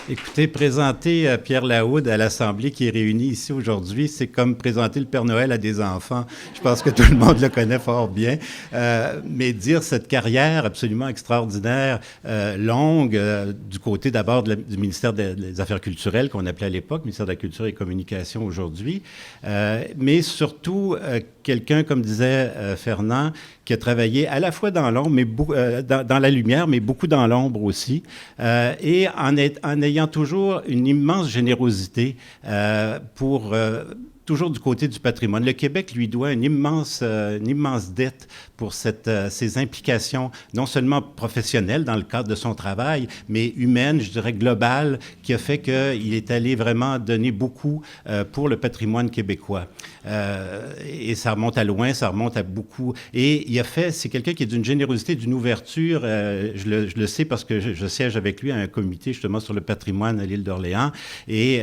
Écoutez, présenter Pierre Laoude à l'Assemblée qui est réunie ici aujourd'hui, c'est comme présenter le Père Noël à des enfants. Je pense que tout le monde le connaît fort bien. Mais dire cette carrière absolument extraordinaire, longue, du côté d'abord du ministère des Affaires culturelles qu'on appelait à l'époque, ministère de la Culture et Communication aujourd'hui, mais surtout quelqu'un, comme disait Fernand, qui a travaillé à la fois dans l'ombre, mais dans la lumière, mais beaucoup dans l'ombre aussi, et en ayant toujours une immense générosité pour toujours du côté du patrimoine. Le Québec lui doit une immense dette pour ses implications, non seulement professionnelles dans le cadre de son travail, mais humaines, je dirais globales, qui a fait qu'il est allé vraiment donner beaucoup pour le patrimoine québécois. Et ça remonte à loin, ça remonte à beaucoup. Et il a fait, c'est quelqu'un qui est d'une générosité, d'une ouverture. Je le sais parce que je siège avec lui à un comité justement sur le patrimoine à l'île d'Orléans. Et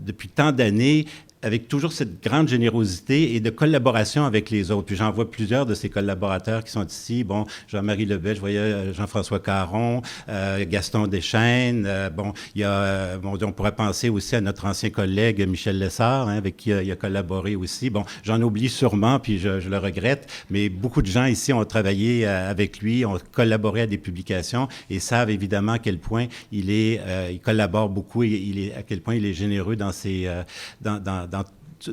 depuis tant d'années, avec toujours cette grande générosité et de collaboration avec les autres. Puis j'en vois plusieurs de ces collaborateurs qui sont ici. Bon, Jean-Marie Lebel, je voyais Jean-François Caron, Gaston Deschênes. Bon, il y a, on pourrait penser aussi à notre ancien collègue Michel Lessard, hein, avec qui il a collaboré aussi. Bon, j'en oublie sûrement, puis je le regrette, mais beaucoup de gens ici ont travaillé avec lui, ont collaboré à des publications et savent évidemment à quel point il collabore beaucoup et à quel point il est généreux dans dans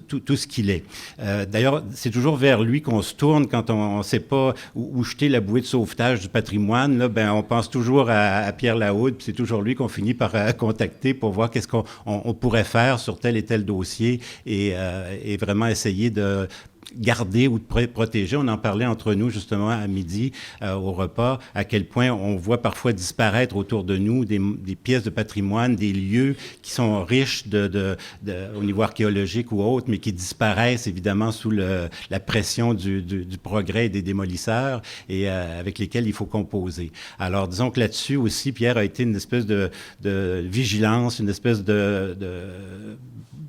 tout ce qu'il est. D'ailleurs, c'est toujours vers lui qu'on se tourne quand on ne sait pas où jeter la bouée de sauvetage du patrimoine. Là, ben, on pense toujours à Pierre Laoude, puis c'est toujours lui qu'on finit par contacter pour voir qu'est-ce qu'on pourrait faire sur tel et tel dossier et vraiment essayer de garder ou de protéger. On en parlait entre nous justement à midi au repas, à quel point on voit parfois disparaître autour de nous des pièces de patrimoine, des lieux qui sont riches au niveau archéologique ou autre, mais qui disparaissent évidemment sous la pression du progrès et des démolisseurs et avec lesquels il faut composer. Alors disons que là-dessus aussi, Pierre a été une espèce de vigilance, une espèce de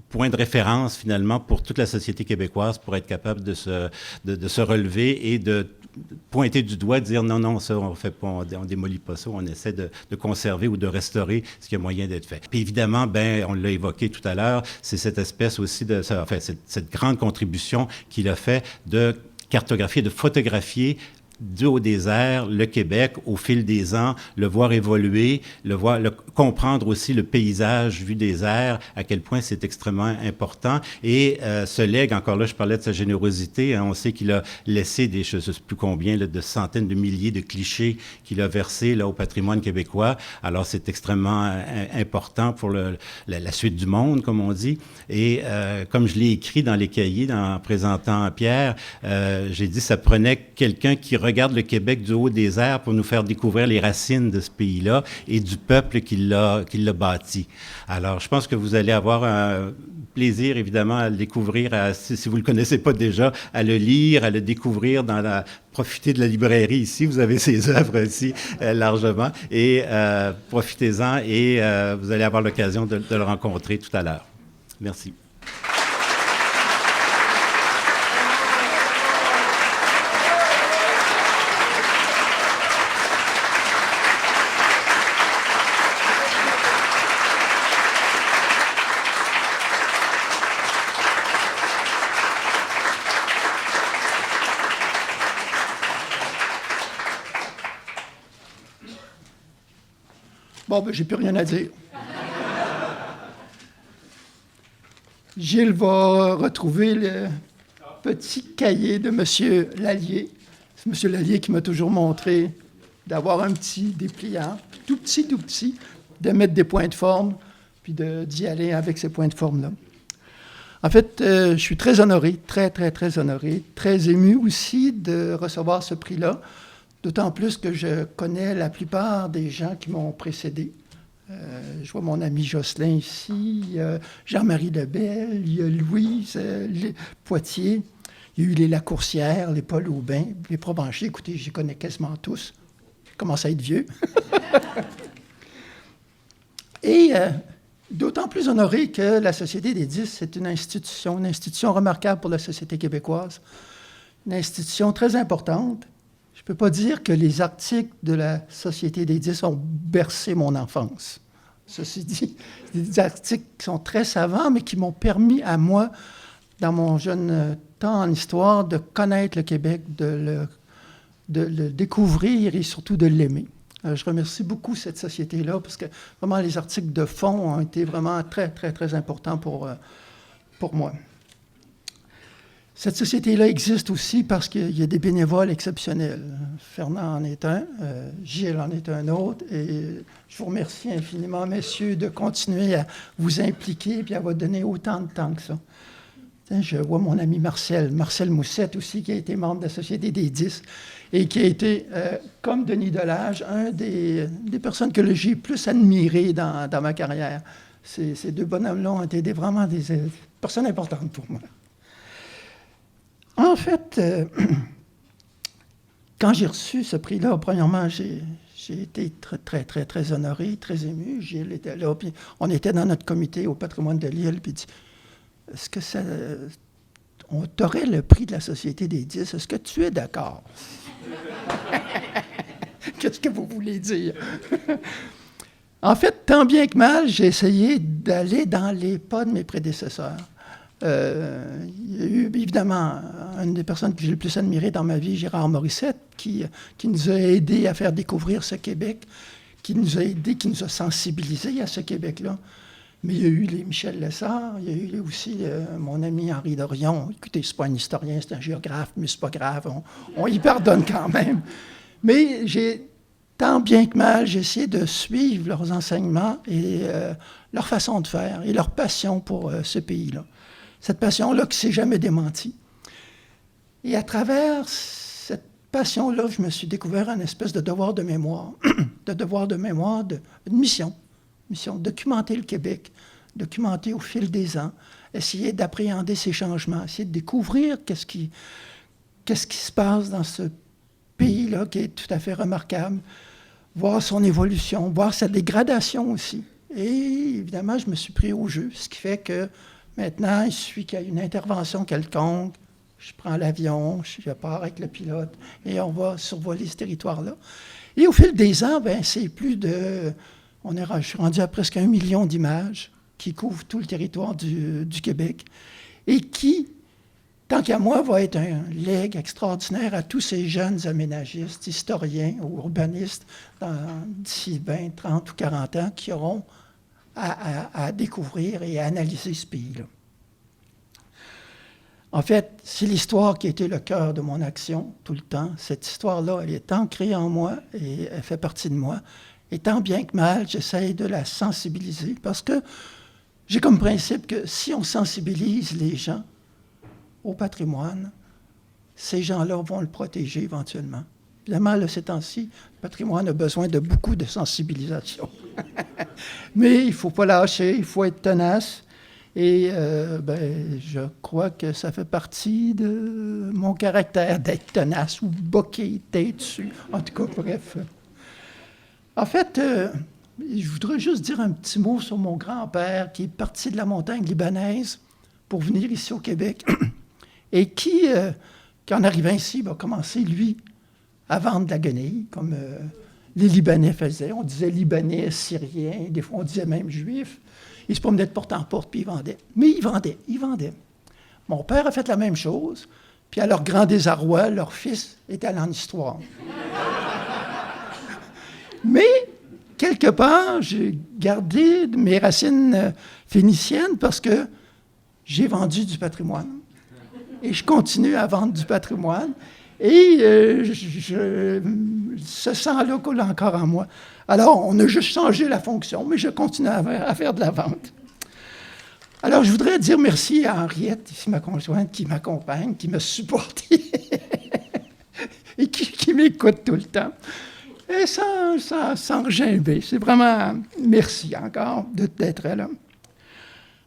point de référence finalement pour toute la société québécoise pour être capable de se relever et de pointer du doigt, de dire non, ça on fait pas, on démolit pas ça, on essaie de conserver ou de restaurer ce qui a moyen d'être fait. Puis évidemment, ben on l'a évoqué tout à l'heure, c'est cette espèce aussi cette grande contribution qu'il a fait de cartographier, de photographier du Haut-Désert, le Québec, au fil des ans, le voir évoluer, comprendre aussi le paysage vu des airs, à quel point c'est extrêmement important. Et ce legs, encore là, je parlais de sa générosité, hein, on sait qu'il a laissé je ne sais plus combien, là, de centaines de milliers de clichés qu'il a versés là, au patrimoine québécois. Alors, c'est extrêmement important pour la suite du monde, comme on dit. Et comme je l'ai écrit dans les cahiers, en présentant Pierre, j'ai dit ça prenait quelqu'un qui regarde le Québec du Haut-Désert pour nous faire découvrir les racines de ce pays-là et du peuple qui l'a bâti. Alors, je pense que vous allez avoir un plaisir, évidemment, à le découvrir, si vous ne le connaissez pas déjà, à le lire, à le découvrir profitez de la librairie ici, vous avez ses œuvres ici largement, et profitez-en et vous allez avoir l'occasion de le rencontrer tout à l'heure. Merci. Bon, ben, j'ai plus rien à dire. Gilles va retrouver le petit cahier de M. Lallier. C'est M. Lallier qui m'a toujours montré d'avoir un petit dépliant, tout petit, de mettre des points de forme, puis d'y aller avec ces points de forme-là. En fait, je suis très honoré, très honoré, très ému aussi de recevoir ce prix-là. D'autant plus que je connais la plupart des gens qui m'ont précédé. Je vois mon ami Jocelyn ici, Jean-Marie Lebel, il y a Louise Poitier, il y a eu les Lacourcière, les Paul Aubin, les Provencher. Écoutez, je les connais quasiment tous. Je commence à être vieux. Et d'autant plus honoré que la Société des 10, c'est une institution remarquable pour la société québécoise, une institution très importante. Je ne peux pas dire que les articles de la Société des 10 ont bercé mon enfance. ceci dit. C'est des articles qui sont très savants, mais qui m'ont permis à moi, dans mon jeune temps en histoire, de connaître le Québec, de le découvrir et surtout de l'aimer. Je remercie beaucoup cette société-là parce que vraiment les articles de fond ont été vraiment très, très, très importants pour moi. Cette société-là existe aussi parce qu'il y a des bénévoles exceptionnels. Fernand en est un, Gilles en est un autre, et je vous remercie infiniment, messieurs, de continuer à vous impliquer et à vous donner autant de temps que ça. Je vois mon ami Marcel Moussette aussi, qui a été membre de la Société des 10 et qui a été, comme Denis Delage, un des personnes que j'ai plus admirées dans ma carrière. Ces deux bonhommes-là ont été vraiment des personnes importantes pour moi. En fait, quand j'ai reçu ce prix-là, premièrement, j'ai été très, très, très, très honoré, très ému. Gilles était là, puis on était dans notre comité au patrimoine de l'île, puis il dit, est-ce que on t'aurait le prix de la Société des 10, est-ce que tu es d'accord? Qu'est-ce que vous voulez dire? En fait, tant bien que mal, j'ai essayé d'aller dans les pas de mes prédécesseurs. Il y a eu, évidemment, une des personnes que j'ai le plus admirées dans ma vie, Gérard Morissette, qui nous a aidés à faire découvrir ce Québec, qui nous a aidés, qui nous a sensibilisés à ce Québec-là. Mais il y a eu les Michel Lessard, il y a eu aussi mon ami Henri Dorion. Écoutez, c'est pas un historien, c'est un géographe, mais c'est pas grave, on y pardonne quand même. Mais tant bien que mal, j'ai essayé de suivre leurs enseignements et leur façon de faire et leur passion pour ce pays-là. Cette passion-là qui ne s'est jamais démentie. Et à travers cette passion-là, je me suis découvert une espèce de devoir de mémoire, de mission, documenter le Québec, documenter au fil des ans, essayer d'appréhender ces changements, essayer de découvrir qu'est-ce qui se passe dans ce pays-là qui est tout à fait remarquable, voir son évolution, voir sa dégradation aussi. Et évidemment, je me suis pris au jeu, ce qui fait que maintenant, il suffit qu'il y ait une intervention quelconque, je prends l'avion, je pars avec le pilote et on va survoler ce territoire-là. Et au fil des ans, c'est plus de... je suis rendu à presque 1 million d'images qui couvrent tout le territoire du Québec et qui, tant qu'à moi, va être un legs extraordinaire à tous ces jeunes aménagistes, historiens ou urbanistes d'ici 20, 30 ou 40 ans qui auront à découvrir et à analyser ce pays-là. En fait, c'est l'histoire qui a été le cœur de mon action tout le temps. Cette histoire-là, elle est ancrée en moi et elle fait partie de moi. Et tant bien que mal, j'essaie de la sensibiliser parce que j'ai comme principe que si on sensibilise les gens au patrimoine, ces gens-là vont le protéger éventuellement. Évidemment, là, ces temps-ci, le patrimoine a besoin de beaucoup de sensibilisation. Mais il ne faut pas lâcher, il faut être tenace. Et je crois que ça fait partie de mon caractère d'être tenace ou boquer, tête dessus. En tout cas, bref. En fait, je voudrais juste dire un petit mot sur mon grand-père qui est parti de la montagne libanaise pour venir ici au Québec et qui en arrivant ici, va commencer, lui, à vendre de la guenille, comme les Libanais faisaient. On disait Libanais, Syriens, des fois on disait même Juifs. Il se promenait de porte en porte, puis il vendait. Mais il vendait. Mon père a fait la même chose, puis à leur grand désarroi, leur fils est allé en histoire. Mais, quelque part, j'ai gardé mes racines phéniciennes parce que j'ai vendu du patrimoine. Et je continue à vendre du patrimoine. Et ce sang-là coule encore en moi. Alors, on a juste changé la fonction, mais je continue à faire de la vente. Alors, je voudrais dire merci à Henriette, ici ma conjointe, qui m'accompagne, qui me supporte et qui m'écoute tout le temps. Et sans gimber. C'est vraiment merci encore d'être là.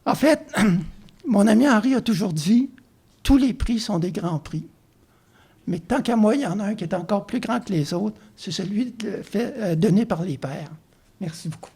En fait, mon ami Henri a toujours dit, tous les prix sont des grands prix. Mais tant qu'à moi, il y en a un qui est encore plus grand que les autres, c'est celui donné par les pères. Merci beaucoup.